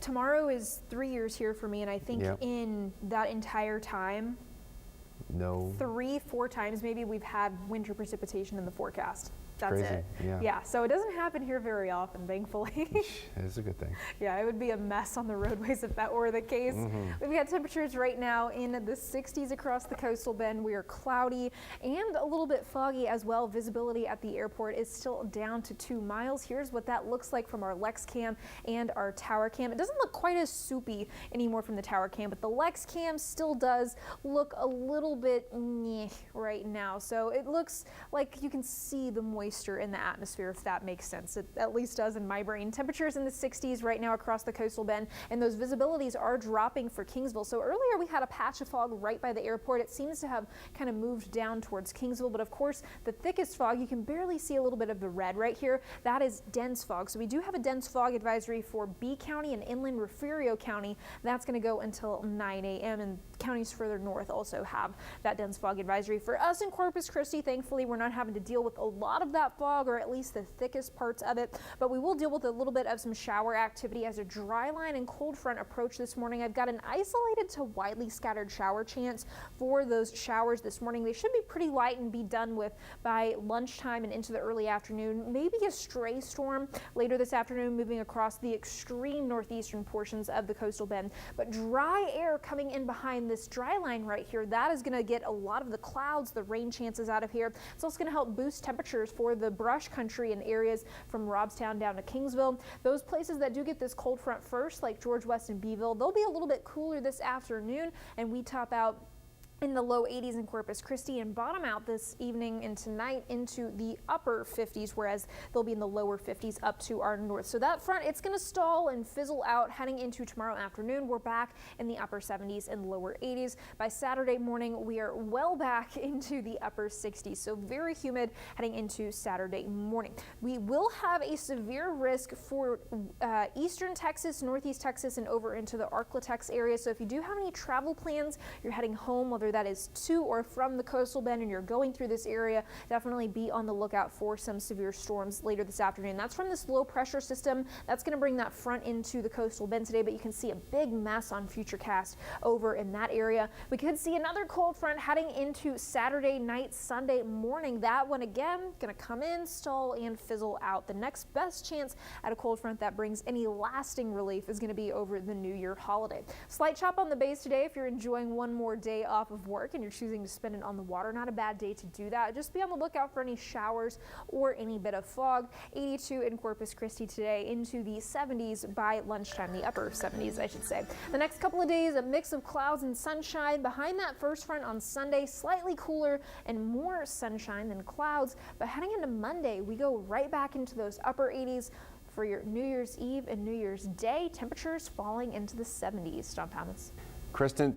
tomorrow is 3 years here for me, and I think in that entire time, no, 3-4 times maybe we've had winter precipitation in the forecast. That's crazy. it. Yeah. So it doesn't happen here very often, thankfully. It's a good thing. Yeah, it would be a mess on the roadways if that were the case. We've got temperatures right now in the 60s across the coastal bend. We are cloudy and a little bit foggy as well. Visibility at the airport is still down to 2 miles. Here's what that looks like from our Lex cam and our tower cam. It doesn't look quite as soupy anymore from the tower cam, but the Lex cam still does look a little bit right now. So it looks like you can see the moisture in the atmosphere, if that makes sense. It at least does in my brain. Temperatures in the 60s right now across the coastal bend, and those visibilities are dropping for Kingsville. So earlier we had a patch of fog right by the airport. It seems to have kind of moved down towards Kingsville, but of course the thickest fog, you can barely see a little bit of the red right here. That is dense fog. So we do have a dense fog advisory for B County and inland Refugio County. That's going to go until 9 a.m. and counties further north also have that dense fog advisory. For us in Corpus Christi, thankfully, we're not having to deal with a lot of that fog, or at least the thickest parts of it, but we will deal with a little bit of some shower activity as a dry line and cold front approach this morning. I've got an isolated to widely scattered shower chance for those showers this morning. They should be pretty light and be done with by lunchtime and into the early afternoon. Maybe a stray storm later this afternoon moving across the extreme northeastern portions of the coastal bend, but dry air coming in behind this dry line right here. That is going to get a lot of the clouds, the rain chances out of here. It's also going to help boost temperatures for the brush country in areas from Robstown down to Kingsville. Those places that do get this cold front first, like George West and Beeville, they'll be a little bit cooler this afternoon, and we top out in the low 80s in Corpus Christi and bottom out this evening and tonight into the upper 50s, whereas they'll be in the lower 50s up to our north. So that front, it's going to stall and fizzle out heading into tomorrow afternoon. We're back in the upper 70s and lower 80s. By Saturday morning, we are well back into the upper 60s. So very humid heading into Saturday morning. We will have a severe risk for eastern Texas, northeast Texas, and over into the Arklatex area. So if you do have any travel plans, you're heading home, whether that is to or from the coastal bend, and you're going through this area, definitely be on the lookout for some severe storms later this afternoon. That's from this low pressure system. That's going to bring that front into the coastal bend today, but you can see a big mess on Futurecast over in that area. We could see another cold front heading into Saturday night, Sunday morning. That one again going to come in, stall, and fizzle out. The next best chance at a cold front that brings any lasting relief is going to be over the New Year holiday. Slight chop on the bays today if you're enjoying one more day off of work and you're choosing to spend it on the water. Not a bad day to do that. Just be on the lookout for any showers or any bit of fog. 82 in Corpus Christi today, into the 70s by lunchtime, the upper 70s, I should say. The next couple of days, a mix of clouds and sunshine. Behind that first front on Sunday, slightly cooler and more sunshine than clouds. But heading into Monday, we go right back into those upper 80s for your New Year's Eve and New Year's Day. Temperatures falling into the 70s. John Thomas. Kristen,